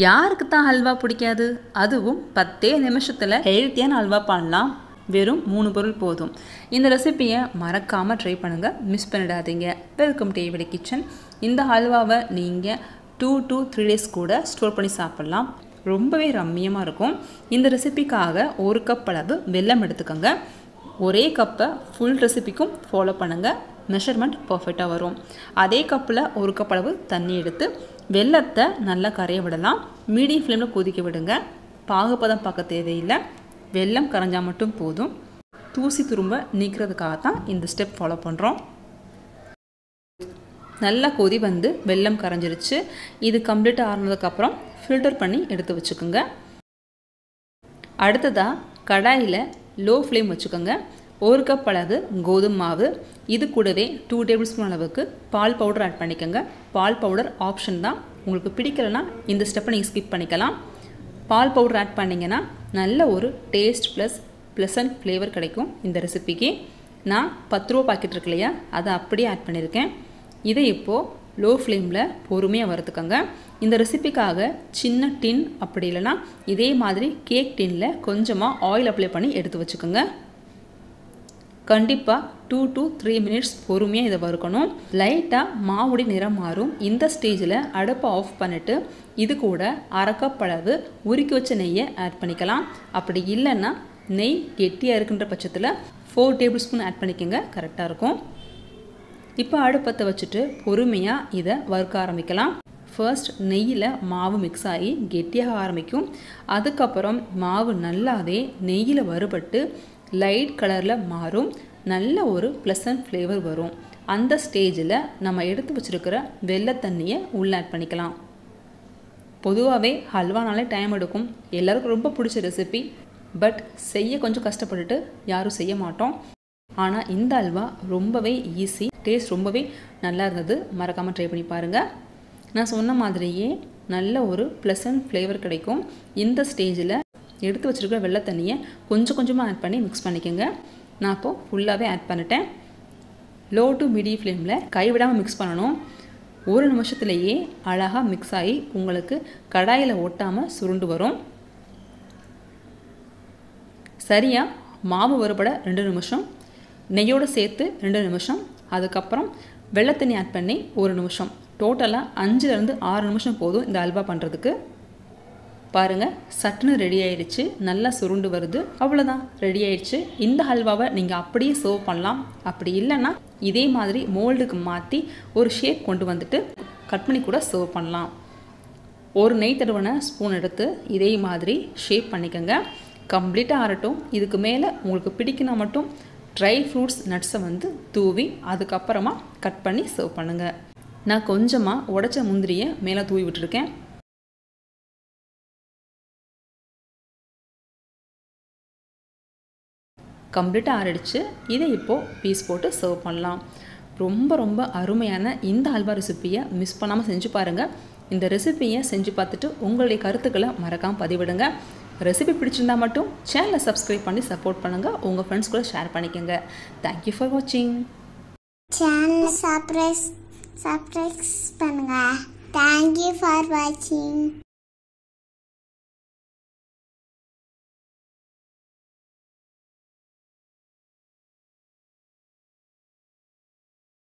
யாருக்கு தான் ஹல்வா பிடிக்காது? அதுவும் 10 நிமிஷத்தில் ஹெல்த்தியான ஹல்வா பண்ணலாம். வெறும் 3 பொருள் போதும். இந்த ரெசிபியை மறக்காமல் ட்ரை பண்ணுங்கள், மிஸ் பண்ணிடாதீங்க. Welcome to AVT kitchen. இந்த ஹல்வாவை நீங்கள் 2 to 3 days கூட ஸ்டோர் பண்ணி சாப்பிட்லாம். ரொம்பவே ரம்மியமாக இருக்கும். இந்த ரெசிபிக்காக 1 கப் அளவு வெல்லம் எடுத்துக்கோங்க. ஒரே கப்பை ஃபுல் ரெசிபிக்கும் ஃபாலோ பண்ணுங்கள். மெஷர்மெண்ட் பர்ஃபெக்டாக வரும். அதே கப்பில் 1 கப் அளவு தண்ணி எடுத்து வெல்லத்தை நல்லா கரைய விடலாம். மீடியம் ஃப்ளேமில் கொதிக்க விடுங்க. பாகுபதம் பார்க்க தேவையில்லை, வெல்லம் கரைஞ்சால் மட்டும் போதும். தூசி துரும்ப நீக்கிறதுக்காக தான் இந்த ஸ்டெப் ஃபாலோ பண்ணுறோம். நல்லா கொதி வந்து வெல்லம் கரைஞ்சிருச்சு. இது கம்ப்ளீட்டாக ஆறுனதுக்கப்புறம் ஃபில்டர் பண்ணி எடுத்து வச்சுக்கோங்க. அடுத்ததாக கடாயில் லோ ஃப்ளேம் வச்சுக்கோங்க. 1 கப் அளவு கோதுமை மாவு, இது கூடவே 2 டேபிள் ஸ்பூன் அளவுக்கு பால் பவுடர் ஆட் பண்ணிக்கோங்க. பால் பவுடர் ஆப்ஷன் தான், உங்களுக்கு பிடிக்கலைன்னா இந்த ஸ்டெப்பை நீங்கள் ஸ்கிப் பண்ணிக்கலாம். பால் பவுடர் ஆட் பண்ணிங்கன்னா நல்ல ஒரு டேஸ்ட் ப்ளஸ் ப்ளசன்ட் ஃப்ளேவர் கிடைக்கும் இந்த ரெசிபிக்கு. நான் 10 ரூபா பாக்கெட் இருக்கு இல்லையா, அதை அப்படியே ஆட் பண்ணியிருக்கேன். இதை இப்போது லோ ஃப்ளேமில் பொறுமையாக வறுத்துக்கோங்க. இந்த ரெசிபிக்காக சின்ன டின் அப்படி இல்லைன்னா இதே மாதிரி கேக் டின்னில் கொஞ்சமாக ஆயில் அப்ளை பண்ணி எடுத்து வச்சுக்கோங்க. கண்டிப்பாக 2 to 3 minutes பொறுமையாக இதை வறுக்கணும். லைட்டாக மாவுடைய நிறம் மாறும். இந்த ஸ்டேஜில் அடுப்பை ஆஃப் பண்ணிவிட்டு இது கூட 1/2 கப் அளவு உருக்கி வச்ச நெய்யை ஆட் பண்ணிக்கலாம். அப்படி இல்லைன்னா நெய் கெட்டியாக இருக்குன்ற பட்சத்தில் 4 டேபிள் ஸ்பூன் ஆட் பண்ணிக்கோங்க, கரெக்டாக இருக்கும். இப்போ அடுப்பத்தை வச்சுட்டு பொறுமையாக இதை வறுக்க ஆரம்பிக்கலாம். ஃபர்ஸ்ட் நெய்யில் மாவு மிக்ஸ் ஆகி கெட்டியாக ஆரம்பிக்கும். அதுக்கப்புறம் மாவு நல்லாவே நெய்யில் வறுபட்டு லைட் கலரில் மாறும். நல்ல ஒரு ப்ளசன்ட் ஃப்ளேவர் வரும். அந்த ஸ்டேஜில் நம்ம எடுத்து வச்சுருக்கிற வெள்ளை தண்ணியை உள்ளே ஆட் பண்ணிக்கலாம். பொதுவாகவே ஹல்வானாலே டைம் எடுக்கும். எல்லாருக்கும் ரொம்ப பிடிச்ச ரெசிபி. பட் செய்ய கொஞ்சம் கஷ்டப்பட்டுட்டு யாரும் செய்ய மாட்டோம். ஆனால் இந்த ஹல்வா ரொம்பவே ஈஸி, டேஸ்ட் ரொம்பவே நல்லா இருந்தது. மறக்காமல் ட்ரை பண்ணி பாருங்கள். நான் சொன்ன மாதிரியே நல்ல ஒரு ப்ளசன்ட் ஃப்ளேவர் கிடைக்கும். இந்த ஸ்டேஜில் எடுத்து வச்சுருக்கிற வெள்ளை தண்ணியை கொஞ்சம் கொஞ்சமாக ஆட் பண்ணி மிக்ஸ் பண்ணிக்கோங்க. நான் இப்போது ஃபுல்லாகவே ஆட் பண்ணிட்டேன். லோ டு மீடியம் ஃப்ளேமில் கைவிடாமல் மிக்ஸ் பண்ணணும். 1 நிமிஷத்துலேயே அழகாக மிக்ஸ் ஆகி உங்களுக்கு கடாயில் ஒட்டாமல் சுருண்டு வரும். சரியாக மாவு வறுபட 2 நிமிஷம், நெய்யோடு சேர்த்து 2 நிமிஷம், அதுக்கப்புறம் வெள்ளை தண்ணி ஆட் பண்ணி 1 நிமிஷம், டோட்டலாக 5லேருந்து 6 நிமிஷம் போதும் இந்த ஹல்வா பண்ணுறதுக்கு. பாருங்கள், சட்டுன்னு ரெடி ஆயிடுச்சு. நல்லா சுருண்டு வருது. அவ்வளோதான், ரெடி ஆயிடுச்சு. இந்த ஹல்வாவை நீங்கள் அப்படியே சர்வ் பண்ணலாம். அப்படி இல்லைன்னா இதே மாதிரி மோல்டுக்கு மாற்றி ஒரு ஷேப் கொண்டு வந்துட்டு கட் பண்ணி கூட சர்வ் பண்ணலாம். ஒரு நெய் தடவின ஸ்பூன் எடுத்து இதே மாதிரி ஷேப் பண்ணிக்கோங்க. கம்ப்ளீட்டாக ஆறட்டும். இதுக்கு மேலே உங்களுக்கு பிடிக்கினா மட்டும் ட்ரை ஃப்ரூட்ஸ் நட்ஸை வந்து தூவி அதுக்கப்புறமா கட் பண்ணி சர்வ் பண்ணுங்கள். நான் கொஞ்சமாக உடைச்ச முந்திரியை மேலே தூவி விட்டுருக்கேன். கம்ப்ளீட்டாக ஆறிடுச்சு. இதை இப்போது பீஸ் போட்டு சர்வ் பண்ணலாம். ரொம்ப ரொம்ப அருமையான இந்த ஹல்வா ரெசிப்பியை மிஸ் பண்ணாமல் செஞ்சு பாருங்கள். இந்த ரெசிப்பியை செஞ்சு பார்த்துட்டு உங்களுடைய கருத்துக்களை மறக்காமல் பதிவிடுங்க. ரெசிபி பிடிச்சிருந்தா மட்டும் சேனலை சப்ஸ்கிரைப் பண்ணி சப்போர்ட் பண்ணுங்கள். உங்கள் ஃப்ரெண்ட்ஸ் கூட ஷேர் பண்ணிக்கோங்க. தேங்க்யூ ஃபார் வாட்சிங். சேனல் சப்ஸ்கிரைப் பண்ணுங்கள். தேங்க்யூ ஃபார் வாட்சிங்.